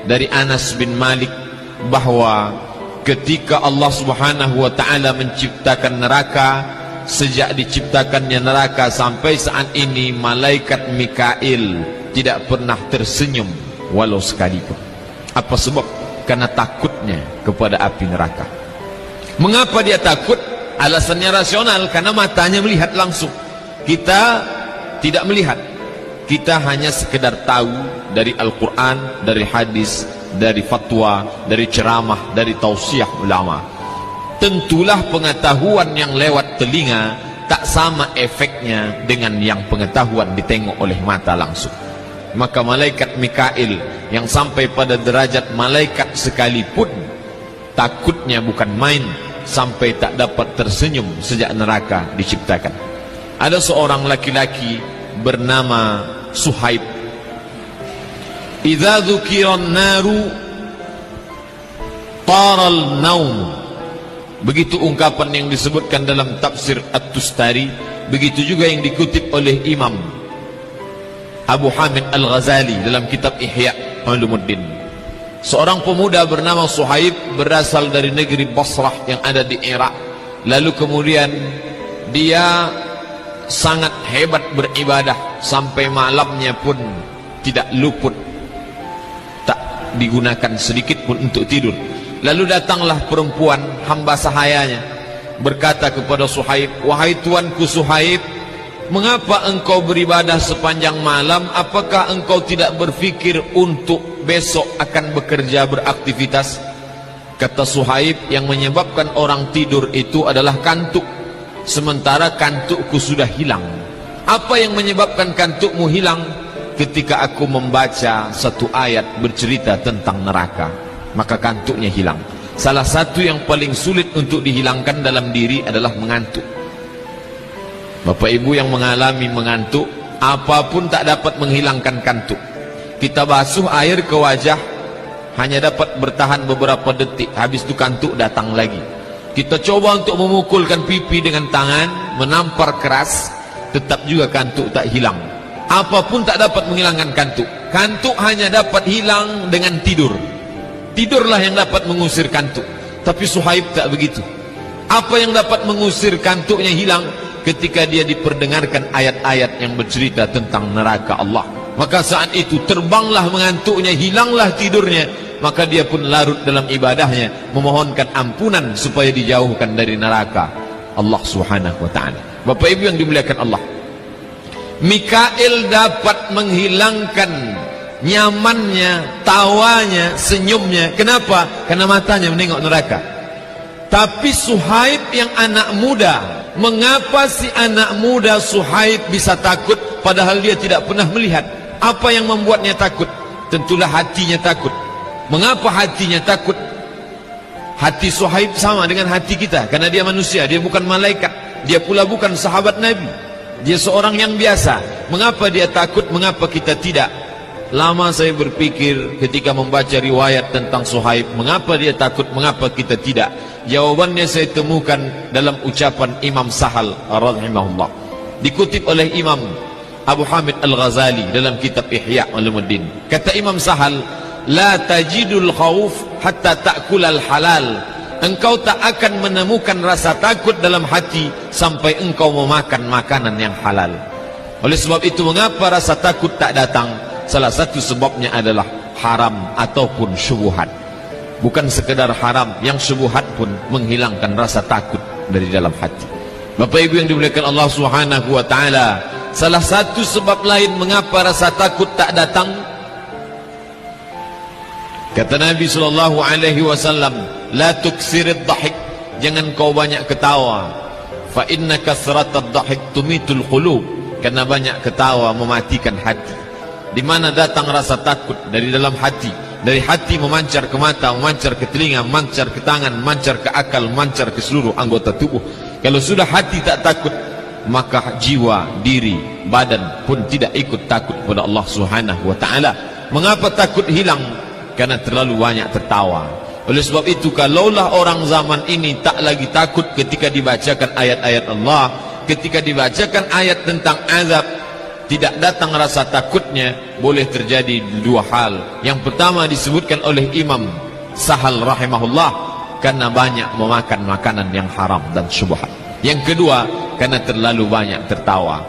dari Anas bin Malik bahwa ketika Allah Subhanahu wa taala menciptakan neraka, sejak diciptakannya neraka sampai saat ini malaikat Mikail tidak pernah tersenyum walau sekalipun. Apa sebab? Karena takutnya kepada api neraka. Mengapa dia takut? Alasannya rasional, karena matanya melihat langsung. Kita tidak melihat. Kita hanya sekedar tahu dari Al-Quran, dari hadis, dari fatwa, dari ceramah, dari tausiah ulama. Tentulah pengetahuan yang lewat telinga tak sama efeknya dengan yang pengetahuan ditengok oleh mata langsung. Maka malaikat Mikail yang sampai pada derajat malaikat sekalipun takutnya bukan main, sampai tak dapat tersenyum sejak neraka diciptakan. Ada seorang laki-laki bernama Suhaib. Idza dzukiran naru taral naum. Begitu ungkapan yang disebutkan dalam tafsir At-Tustari, begitu juga yang dikutip oleh Imam Abu Hamid Al-Ghazali dalam kitab Ihya Ulumuddin. Seorang pemuda bernama Suhaib berasal dari negeri Basrah yang ada di Irak. Lalu kemudian dia sangat hebat beribadah, sampai malamnya pun tidak luput, tak digunakan sedikit pun untuk tidur. Lalu datanglah perempuan hamba sahayanya berkata kepada Suhaib, "Wahai tuanku Suhaib, mengapa engkau beribadah sepanjang malam? Apakah engkau tidak berfikir untuk besok akan bekerja beraktivitas?" Kata Suhaib, "Yang menyebabkan orang tidur itu adalah kantuk, sementara kantukku sudah hilang." Apa yang menyebabkan kantukmu hilang? Ketika aku membaca satu ayat bercerita tentang neraka, maka kantuknya hilang. Salah satu yang paling sulit untuk dihilangkan dalam diri adalah mengantuk. Bapak ibu yang mengalami mengantuk, apapun tak dapat menghilangkan kantuk. Kita basuh air ke wajah, hanya dapat bertahan beberapa detik, habis itu kantuk datang lagi. Kita coba untuk memukulkan pipi dengan tangan, menampar keras, tetap juga kantuk tak hilang. Apapun tak dapat menghilangkan kantuk. Kantuk hanya dapat hilang dengan tidur. Tidurlah yang dapat mengusir kantuk. Tapi Suhaib tak begitu. Apa yang dapat mengusir kantuknya hilang? Ketika dia diperdengarkan ayat-ayat yang bercerita tentang neraka Allah. Maka saat itu terbanglah mengantuknya, hilanglah tidurnya. Maka dia pun larut dalam ibadahnya, memohonkan ampunan supaya dijauhkan dari neraka Allah Subhanahu wa ta'ala. Bapak ibu yang dimuliakan Allah, Mikail dapat menghilangkan nyamannya, tawanya, senyumnya. Kenapa? Karena matanya menengok neraka. Tapi Suhaib yang anak muda, mengapa si anak muda Suhaib bisa takut padahal dia tidak pernah melihat? Apa yang membuatnya takut? Tentulah hatinya takut. Mengapa hatinya takut? Hati Suhaib sama dengan hati kita, karena dia manusia, dia bukan malaikat, dia pula bukan sahabat Nabi. Dia seorang yang biasa. Mengapa dia takut? Mengapa kita tidak? Lama saya berpikir ketika membaca riwayat tentang Suhaib, mengapa dia takut, mengapa kita tidak? Jawabannya saya temukan dalam ucapan Imam Sahal rahimahullah, dikutip oleh Imam Abu Hamid Al-Ghazali dalam kitab Ihya Ulumuddin. Kata Imam Sahal, "La tajidul khauf hatta ta'kulal halal." Engkau tak akan menemukan rasa takut dalam hati sampai engkau memakan makanan yang halal. Oleh sebab itu, mengapa rasa takut tak datang? Salah satu sebabnya adalah haram ataupun syubhat. Bukan sekedar haram, yang syubhat pun menghilangkan rasa takut dari dalam hati. Bapak ibu yang dimuliakan Allah Subhanahu wa ta'ala, salah satu sebab lain mengapa rasa takut tak datang, kata Nabi SAW, "La tuksirid dhahik." Jangan kau banyak ketawa. Fa inna kasratad dhahik tumitul qulub. Karena banyak ketawa mematikan hati. Di mana datang rasa takut? Dari dalam hati. Dari hati memancar ke mata, memancar ke telinga, memancar ke tangan, memancar ke akal, memancar ke seluruh anggota tubuh. Kalau sudah hati tak takut, maka jiwa, diri, badan pun tidak ikut takut kepada Allah Subhanahu wa ta'ala. Mengapa takut hilang? Karena terlalu banyak tertawa. Oleh sebab itu, kalaulah orang zaman ini tak lagi takut ketika dibacakan ayat-ayat Allah, ketika dibacakan ayat tentang azab, tidak datang rasa takutnya, boleh terjadi dua hal. Yang pertama disebutkan oleh Imam Sahal rahimahullah, karena banyak memakan makanan yang haram dan syubhat. Yang kedua, karena terlalu banyak tertawa.